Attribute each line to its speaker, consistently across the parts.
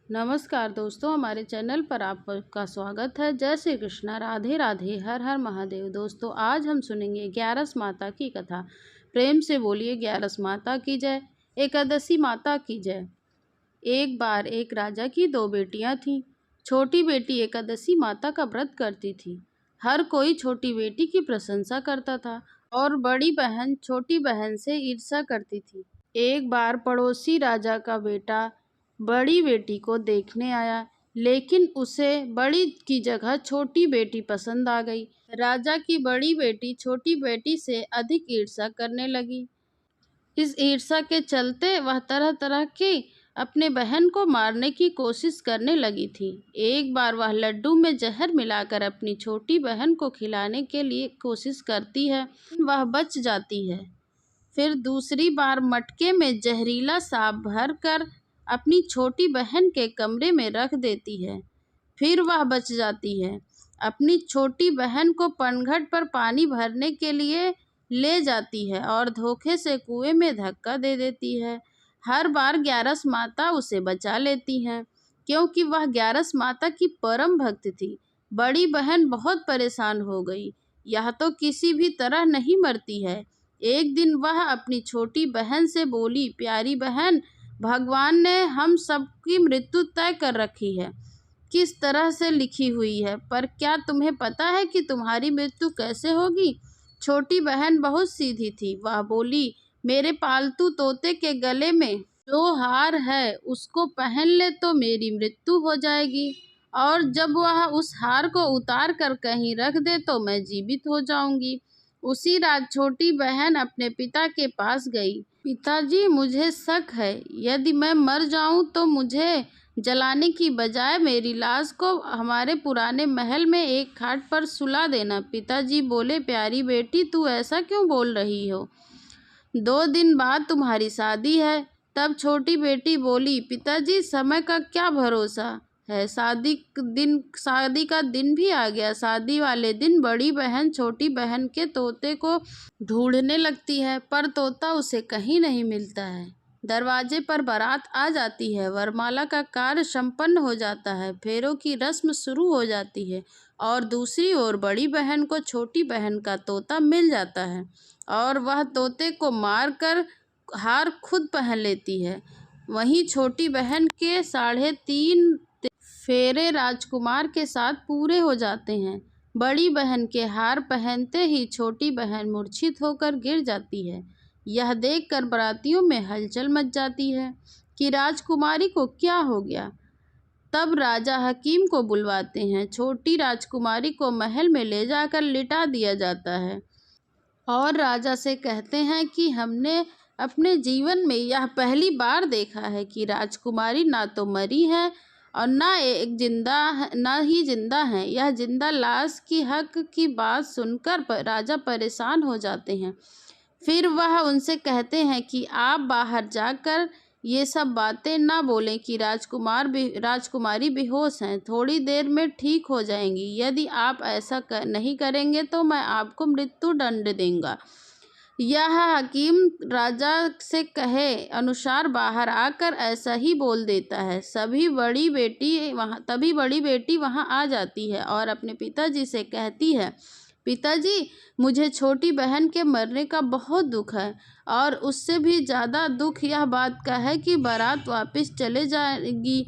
Speaker 1: नमस्कार दोस्तों, हमारे चैनल पर आपका स्वागत है। जय श्री कृष्णा, राधे राधे, हर हर महादेव। दोस्तों, आज हम सुनेंगे ग्यारस माता की कथा। प्रेम से बोलिए ग्यारस माता की जय, एकादशी माता की जय। एक बार एक राजा की दो बेटियां थीं। छोटी बेटी एकादशी माता का व्रत करती थी। हर कोई छोटी बेटी की प्रशंसा करता था और बड़ी बहन छोटी बहन से ईर्ष्या करती थी। एक बार पड़ोसी राजा का बेटा बड़ी बेटी को देखने आया, लेकिन उसे बड़ी की जगह छोटी बेटी पसंद आ गई। राजा की बड़ी बेटी छोटी बेटी से अधिक ईर्ष्या करने लगी। इस ईर्ष्या के चलते वह तरह तरह की अपने बहन को मारने की कोशिश करने लगी थी। एक बार वह लड्डू में जहर मिलाकर अपनी छोटी बहन को खिलाने के लिए कोशिश करती है, वह बच जाती है। फिर दूसरी बार मटके में जहरीला सांप भरकर अपनी छोटी बहन के कमरे में रख देती है, फिर वह बच जाती है। अपनी छोटी बहन को पनघट पर पानी भरने के लिए ले जाती है और धोखे से कुएं में धक्का दे देती है। हर बार ग्यारस माता उसे बचा लेती हैं, क्योंकि वह ग्यारस माता की परम भक्त थी। बड़ी बहन बहुत परेशान हो गई, यह तो किसी भी तरह नहीं मरती है। एक दिन वह अपनी छोटी बहन से बोली, प्यारी बहन, भगवान ने हम सबकी मृत्यु तय कर रखी है, किस तरह से लिखी हुई है, पर क्या तुम्हें पता है कि तुम्हारी मृत्यु कैसे होगी? छोटी बहन बहुत सीधी थी। वह बोली, मेरे पालतू तोते के गले में जो हार है उसको पहन ले तो मेरी मृत्यु हो जाएगी, और जब वह उस हार को उतार कर कहीं रख दे तो मैं जीवित हो जाऊंगी। उसी रात छोटी बहन अपने पिता के पास गई। पिताजी, मुझे शक है, यदि मैं मर जाऊं तो मुझे जलाने की बजाय मेरी लाश को हमारे पुराने महल में एक खाट पर सुला देना। पिताजी बोले, प्यारी बेटी, तू ऐसा क्यों बोल रही हो? 2 दिन बाद तुम्हारी शादी है। तब छोटी बेटी बोली, पिताजी, समय का क्या भरोसा है, शादी का दिन भी आ गया। शादी वाले दिन बड़ी बहन छोटी बहन के तोते को ढूंढने लगती है, पर तोता उसे कहीं नहीं मिलता है। दरवाजे पर बारात आ जाती है, वरमाला का कार्य संपन्न हो जाता है, फेरों की रस्म शुरू हो जाती है, और दूसरी ओर बड़ी बहन को छोटी बहन का तोता मिल जाता है और वह तोते को मारकर हार खुद पहन लेती है। वहीं छोटी बहन के 3.5 फेरे राजकुमार के साथ पूरे हो जाते हैं। बड़ी बहन के हार पहनते ही छोटी बहन मूर्छित होकर गिर जाती है। यह देखकर बारातियों में हलचल मच जाती है कि राजकुमारी को क्या हो गया। तब राजा हकीम को बुलवाते हैं। छोटी राजकुमारी को महल में ले जाकर लिटा दिया जाता है और राजा से कहते हैं कि हमने अपने जीवन में यह पहली बार देखा है कि राजकुमारी ना तो मरी है और ना ही जिंदा है। यह जिंदा लाश की हक की बात सुनकर राजा परेशान हो जाते हैं। फिर वह उनसे कहते हैं कि आप बाहर जाकर ये सब बातें ना बोलें कि राजकुमारी बेहोश हैं, थोड़ी देर में ठीक हो जाएंगी। यदि आप ऐसा नहीं करेंगे तो मैं आपको मृत्यु दंड दूंगा। यह हकीम राजा से कहे अनुसार बाहर आकर ऐसा ही बोल देता है। तभी बड़ी बेटी वहां आ जाती है और अपने पिताजी से कहती है, पिताजी, मुझे छोटी बहन के मरने का बहुत दुख है, और उससे भी ज़्यादा दुख यह बात का है कि बारात वापस चले जाएगी,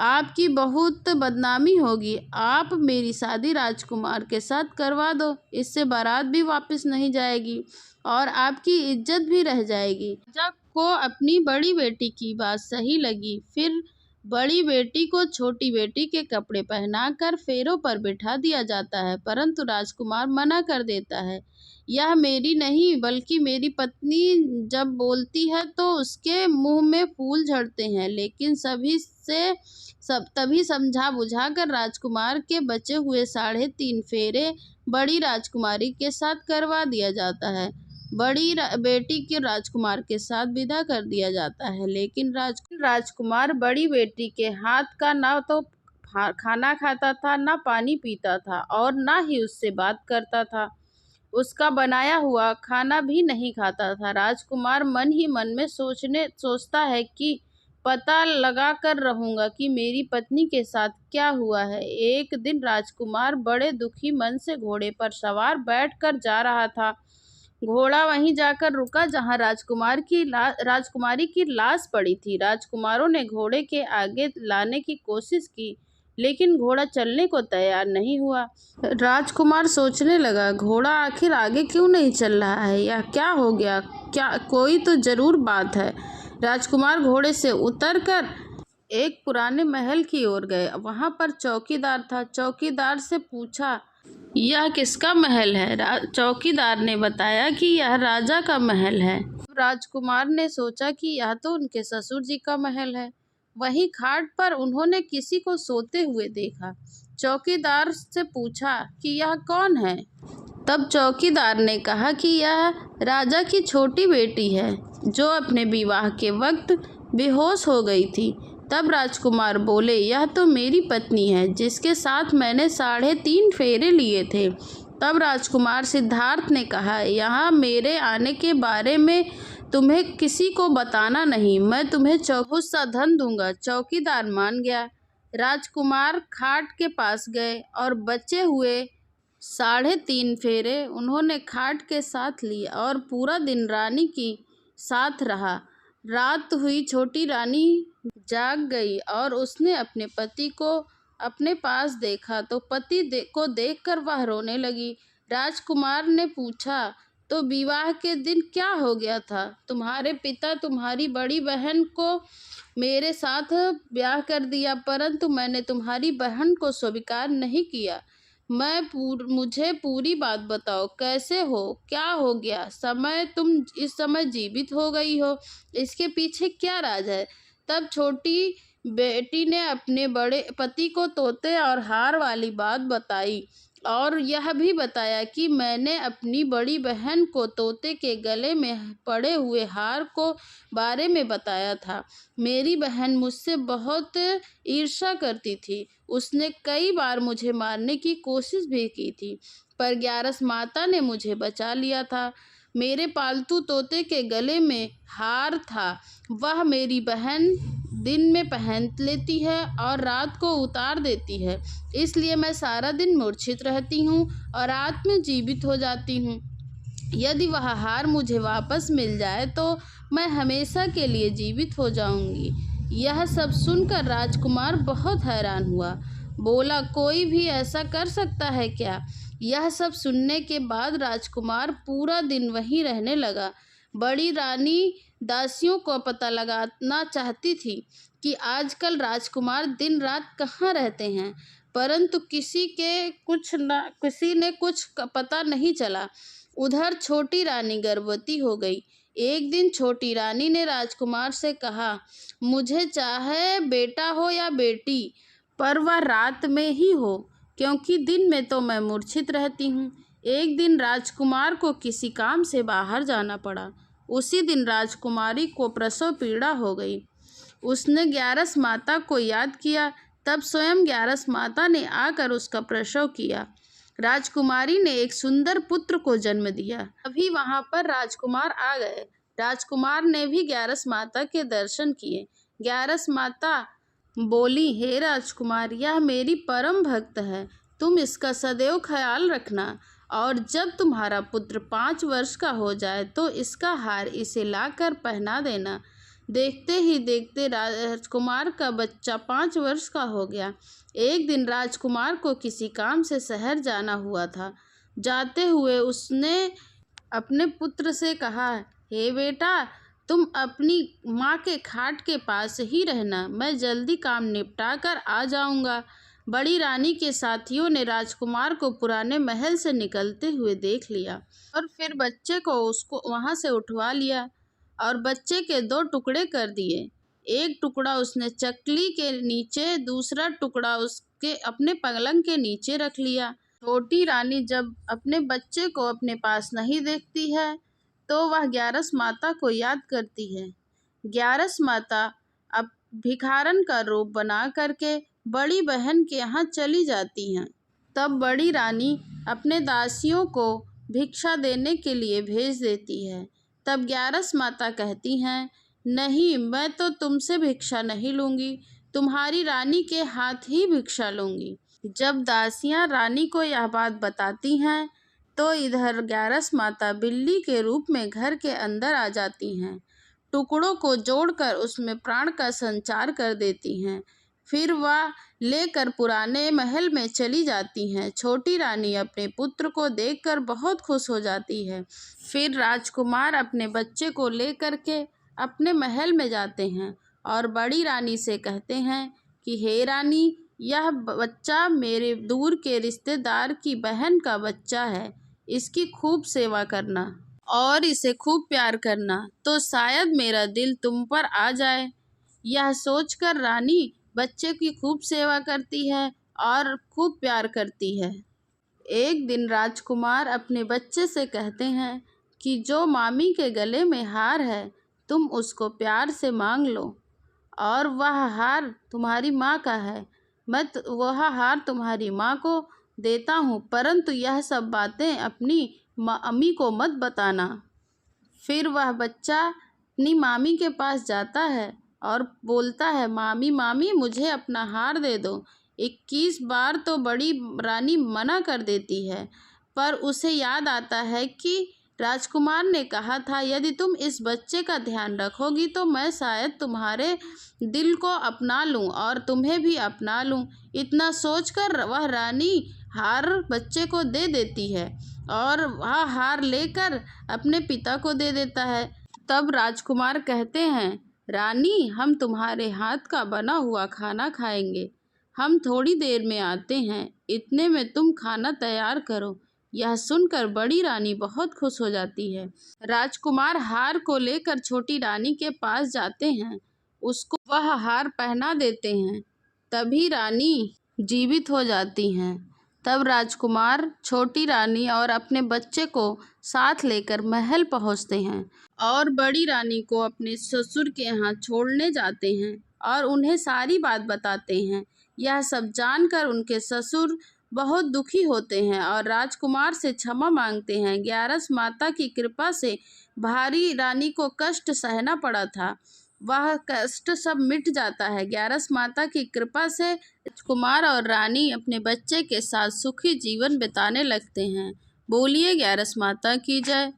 Speaker 1: आपकी बहुत बदनामी होगी। आप मेरी शादी राजकुमार के साथ करवा दो, इससे बारात भी वापस नहीं जाएगी और आपकी इज्जत भी रह जाएगी। राजा को अपनी बड़ी बेटी की बात सही लगी। फिर बड़ी बेटी को छोटी बेटी के कपड़े पहनाकर फेरों पर बिठा दिया जाता है, परंतु राजकुमार मना कर देता है। यह मेरी नहीं बल्कि मेरी पत्नी जब बोलती है तो उसके मुंह में फूल झड़ते हैं। लेकिन तभी समझा बुझाकर राजकुमार के बचे हुए 3.5 फेरे बड़ी राजकुमारी के साथ करवा दिया जाता है। बड़ी बेटी के राजकुमार के साथ विदा कर दिया जाता है, लेकिन राजकुमार बड़ी बेटी के हाथ का ना तो खाना खाता था, ना पानी पीता था, और ना ही उससे बात करता था। उसका बनाया हुआ खाना भी नहीं खाता था। राजकुमार मन ही मन में सोचता है कि पता लगा कर रहूंगा कि मेरी पत्नी के साथ क्या हुआ है। एक दिन राजकुमार बड़े दुखी मन से घोड़े पर सवार बैठकर जा रहा था। घोड़ा वहीं जाकर रुका जहां राजकुमारी की लाश पड़ी थी। राजकुमारों ने घोड़े के आगे लाने की कोशिश की, लेकिन घोड़ा चलने को तैयार नहीं हुआ। राजकुमार सोचने लगा, घोड़ा आखिर आगे क्यों नहीं चल रहा है? यह क्या हो गया? क्या कोई तो जरूर बात है। राजकुमार घोड़े से उतरकर एक पुराने महल की ओर गए। वहां पर चौकीदार था। चौकीदार से पूछा, यह किसका महल है? चौकीदार ने बताया कि यह राजा का महल है। राजकुमार ने सोचा कि यह तो उनके ससुर जी का महल है। वहीं खाट पर उन्होंने किसी को सोते हुए देखा। चौकीदार से पूछा कि यह कौन है? तब चौकीदार ने कहा कि यह राजा की छोटी बेटी है, जो अपने विवाह के वक्त बेहोश हो गई थी। तब राजकुमार बोले, यह तो मेरी पत्नी है, जिसके साथ मैंने 3.5 फेरे लिए थे। तब राजकुमार सिद्धार्थ ने कहा, यहाँ मेरे आने के बारे में तुम्हें किसी को बताना नहीं। मैं तुम्हें बहुत सा धन दूंगा। चौकीदार मान गया। राजकुमार खाट के पास गए और बचे हुए 3.5 फेरे उन्होंने खाट के साथ लिए और पूरा दिन रानी की साथ रहा। रात हुई, छोटी रानी जाग गई और उसने अपने पति को अपने पास देखा तो को देखकर वह रोने लगी। राजकुमार ने पूछा, तो विवाह के दिन क्या हो गया था? तुम्हारे पिता तुम्हारी बड़ी बहन को मेरे साथ ब्याह कर दिया, परंतु मैंने तुम्हारी बहन को स्वीकार नहीं किया। मुझे पूरी बात बताओ, कैसे हो, क्या हो गया? तुम इस समय जीवित हो गई हो, इसके पीछे क्या राज है? तब छोटी बेटी ने अपने बड़े पति को तोते और हार वाली बात बताई और यह भी बताया कि मैंने अपनी बड़ी बहन को तोते के गले में पड़े हुए हार को बारे में बताया था। मेरी बहन मुझसे बहुत ईर्ष्या करती थी। उसने कई बार मुझे मारने की कोशिश भी की थी, पर ग्यारस माता ने मुझे बचा लिया था। मेरे पालतू तोते के गले में हार था, वह मेरी बहन दिन में पहन लेती है और रात को उतार देती है, इसलिए मैं सारा दिन मूर्छित रहती हूँ और रात में जीवित हो जाती हूँ। यदि वह हार मुझे वापस मिल जाए तो मैं हमेशा के लिए जीवित हो जाऊंगी। यह सब सुनकर राजकुमार बहुत हैरान हुआ। बोला, कोई भी ऐसा कर सकता है क्या? यह सब सुनने के बाद राजकुमार पूरा दिन वहीं रहने लगा। बड़ी रानी दासियों को पता लगाना चाहती थी कि आजकल राजकुमार दिन रात कहाँ रहते हैं, परंतु किसी ने कुछ पता नहीं चला। उधर छोटी रानी गर्भवती हो गई। एक दिन छोटी रानी ने राजकुमार से कहा, मुझे चाहे बेटा हो या बेटी, पर वह रात में ही हो, क्योंकि दिन में तो मैं मूर्छित रहती हूँ। एक दिन राजकुमार को किसी काम से बाहर जाना पड़ा। उसी दिन राजकुमारी को प्रसव पीड़ा हो गई। उसने ग्यारस माता को याद किया। तब स्वयं ग्यारस माता ने आकर उसका प्रसव किया। राजकुमारी ने एक सुंदर पुत्र को जन्म दिया। अभी वहां पर राजकुमार आ गए। राजकुमार ने भी ग्यारस माता के दर्शन किए। ग्यारस माता बोली, हे राजकुमार, यह मेरी परम भक्त है, तुम इसका सदैव ख्याल रखना और जब तुम्हारा पुत्र 5 वर्ष का हो जाए तो इसका हार इसे लाकर पहना देना। देखते ही देखते राजकुमार का बच्चा 5 वर्ष का हो गया। एक दिन राजकुमार को किसी काम से शहर जाना हुआ था। जाते हुए उसने अपने पुत्र से कहा, हे बेटा, तुम अपनी माँ के खाट के पास ही रहना, मैं जल्दी काम निपटा कर आ जाऊंगा। बड़ी रानी के साथियों ने राजकुमार को पुराने महल से निकलते हुए देख लिया और फिर बच्चे को उसको वहां से उठवा लिया और बच्चे के 2 टुकड़े कर दिए। एक टुकड़ा उसने चकली के नीचे, दूसरा टुकड़ा उसके अपने पलंग के नीचे रख लिया। छोटी रानी जब अपने बच्चे को अपने पास नहीं देखती है तो वह ग्यारस माता को याद करती है। ग्यारस माता अब भिखारन का रूप बना करके बड़ी बहन के यहाँ चली जाती हैं। तब बड़ी रानी अपने दासियों को भिक्षा देने के लिए भेज देती है। तब ग्यारस माता कहती हैं, नहीं, मैं तो तुमसे भिक्षा नहीं लूँगी, तुम्हारी रानी के हाथ ही भिक्षा लूँगी। जब दासियाँ रानी को यह बात बताती हैं तो इधर ग्यारस माता बिल्ली के रूप में घर के अंदर आ जाती हैं। टुकड़ों को जोड़कर उसमें प्राण का संचार कर देती हैं। फिर वह लेकर पुराने महल में चली जाती हैं। छोटी रानी अपने पुत्र को देखकर बहुत खुश हो जाती है। फिर राजकुमार अपने बच्चे को लेकर के अपने महल में जाते हैं और बड़ी रानी से कहते हैं कि हे रानी, यह बच्चा मेरे दूर के रिश्तेदार की बहन का बच्चा है। इसकी खूब सेवा करना और इसे खूब प्यार करना, तो शायद मेरा दिल तुम पर आ जाए। यह सोचकर रानी बच्चे की खूब सेवा करती है और खूब प्यार करती है। एक दिन राजकुमार अपने बच्चे से कहते हैं कि जो मामी के गले में हार है, तुम उसको प्यार से मांग लो और वह हार तुम्हारी माँ का है। वह हार तुम्हारी माँ को देता हूँ, परंतु यह सब बातें अपनी अम्मी को मत बताना। फिर वह बच्चा अपनी मामी के पास जाता है और बोलता है, मामी मामी मुझे अपना हार दे दो। 21 बार तो बड़ी रानी मना कर देती है, पर उसे याद आता है कि राजकुमार ने कहा था यदि तुम इस बच्चे का ध्यान रखोगी तो मैं शायद तुम्हारे दिल को अपना लूं और तुम्हें भी अपना लूं। इतना सोचकर वह रानी हार बच्चे को दे देती है और वह हार लेकर अपने पिता को दे देता है। तब राजकुमार कहते हैं, रानी हम तुम्हारे हाथ का बना हुआ खाना खाएंगे, हम थोड़ी देर में आते हैं, इतने में तुम खाना तैयार करो। यह सुनकर बड़ी रानी बहुत खुश हो जाती है। राजकुमार हार को लेकर छोटी रानी के पास जाते हैं, उसको वह हार पहना देते हैं। तभी रानी जीवित हो जाती हैं। तब राजकुमार छोटी रानी और अपने बच्चे को साथ लेकर महल पहुंचते हैं और बड़ी रानी को अपने ससुर के यहाँ छोड़ने जाते हैं और उन्हें सारी बात बताते हैं। यह सब जानकर उनके ससुर बहुत दुखी होते हैं और राजकुमार से क्षमा मांगते हैं। ग्यारस माता की कृपा से भारी रानी को कष्ट सहना पड़ा था, वह कष्ट सब मिट जाता है। ग्यारस माता की कृपा से राजकुमार और रानी अपने बच्चे के साथ सुखी जीवन बिताने लगते हैं। बोलिए ग्यारस माता की जय।